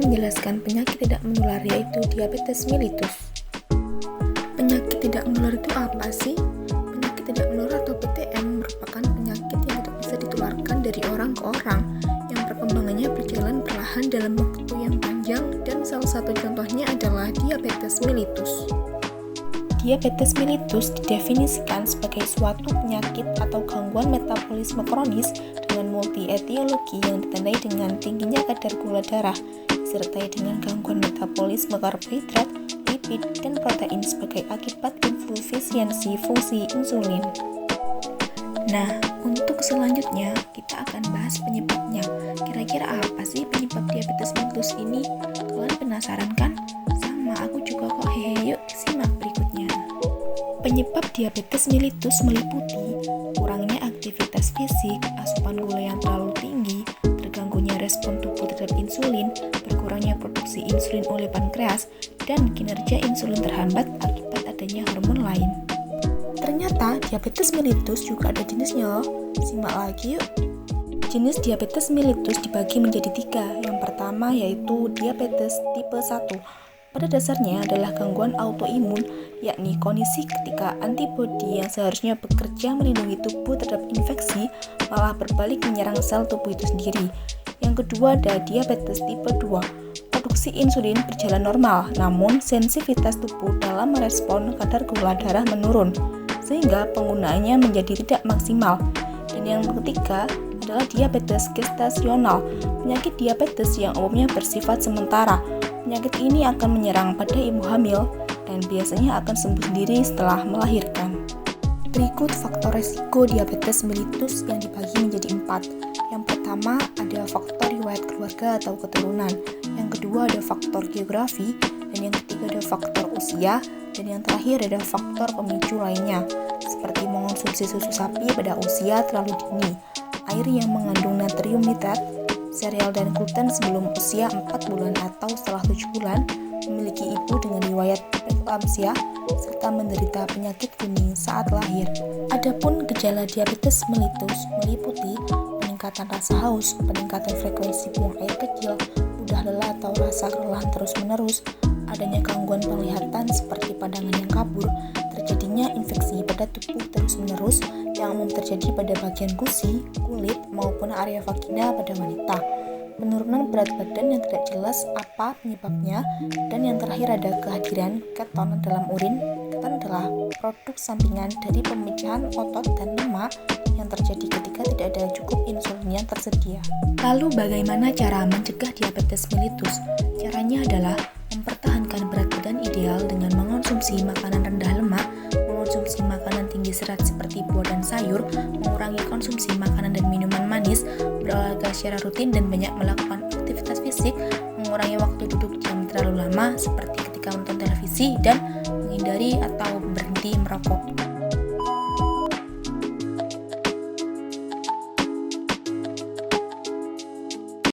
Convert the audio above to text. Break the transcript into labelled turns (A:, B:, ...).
A: menjelaskan penyakit tidak menular yaitu diabetes mellitus. Penyakit tidak menular itu apa sih? Penyakit tidak menular atau PTM merupakan penyakit yang tidak bisa ditularkan dari orang ke orang, yang perkembangannya berjalan perlahan dalam waktu yang panjang, dan salah satu contohnya adalah diabetes mellitus. Diabetes mellitus didefinisikan sebagai suatu penyakit atau gangguan metabolisme kronis dengan multi-etiologi yang ditandai dengan tingginya kadar gula darah, disertai dengan gangguan metabolisme karbohidrat, lipid, dan protein sebagai akibat insufisiensi fungsi insulin. Nah, untuk selanjutnya kita akan bahas penyebabnya. Kira-kira apa sih penyebab diabetes mellitus ini? Kalian penasaran kan? Sama aku juga kok, hehe. Yuk simak berikutnya. Penyebab diabetes mellitus meliputi kurangnya aktivitas fisik, asupan gula yang terlalu tinggi, terganggunya respon tubuh terhadap insulin, berkurangnya produksi insulin oleh pankreas, dan kinerja insulin terhambat akibat adanya hormon lain. Ternyata diabetes mellitus juga ada jenisnya loh. Simak lagi yuk. Jenis diabetes mellitus dibagi menjadi 3. Yang pertama yaitu diabetes tipe 1. Pada dasarnya adalah gangguan autoimun, yakni kondisi ketika antibodi yang seharusnya bekerja melindungi tubuh terhadap infeksi malah berbalik menyerang sel tubuh itu sendiri. Yang kedua ada diabetes tipe 2. Produksi insulin berjalan normal, namun sensitivitas tubuh dalam merespon kadar gula darah menurun, sehingga penggunaannya menjadi tidak maksimal. Dan yang ketiga adalah diabetes gestasional, penyakit diabetes yang umumnya bersifat sementara. Penyakit ini akan menyerang pada ibu hamil dan biasanya akan sembuh sendiri setelah melahirkan. Berikut faktor resiko diabetes mellitus yang dibagi menjadi 4. Yang pertama ada faktor riwayat keluarga atau keturunan. Yang kedua ada faktor geografi, dan yang ketiga ada faktor usia, dan yang terakhir ada faktor pemicu lainnya, seperti mengonsumsi susu sapi pada usia terlalu dini, air yang mengandung natrium nitrat, sereal dan gluten sebelum usia 4 bulan atau setelah 7 bulan, memiliki ibu dengan riwayat preeklamsia, serta menderita penyakit kuning saat lahir. Adapun gejala diabetes mellitus meliputi peningkatan rasa haus, peningkatan frekuensi buang air kecil, mudah lelah atau rasa kelelahan terus-menerus, adanya gangguan penglihatan seperti pandangan yang kabur, terjadinya infeksi pada tubuh terus-menerus yang umum terjadi pada bagian gusi, kulit, maupun area vagina pada wanita, penurunan berat badan yang tidak jelas apa penyebabnya, dan yang terakhir ada kehadiran keton dalam urin. Keton adalah produk sampingan dari pemecahan otot dan lemak yang terjadi ketika tidak ada cukup insulin yang tersedia. Lalu bagaimana cara mencegah diabetes mellitus? Caranya adalah mempertahankan berat badan ideal dengan mengonsumsi makanan rendah lemak, mengonsumsi makanan tinggi serat seperti buah dan sayur, mengurangi konsumsi makanan dan minuman manis, berolahraga secara rutin dan banyak melakukan aktivitas fisik, mengurangi waktu duduk diam terlalu lama seperti ketika menonton televisi, dan menghindari atau berhenti merokok.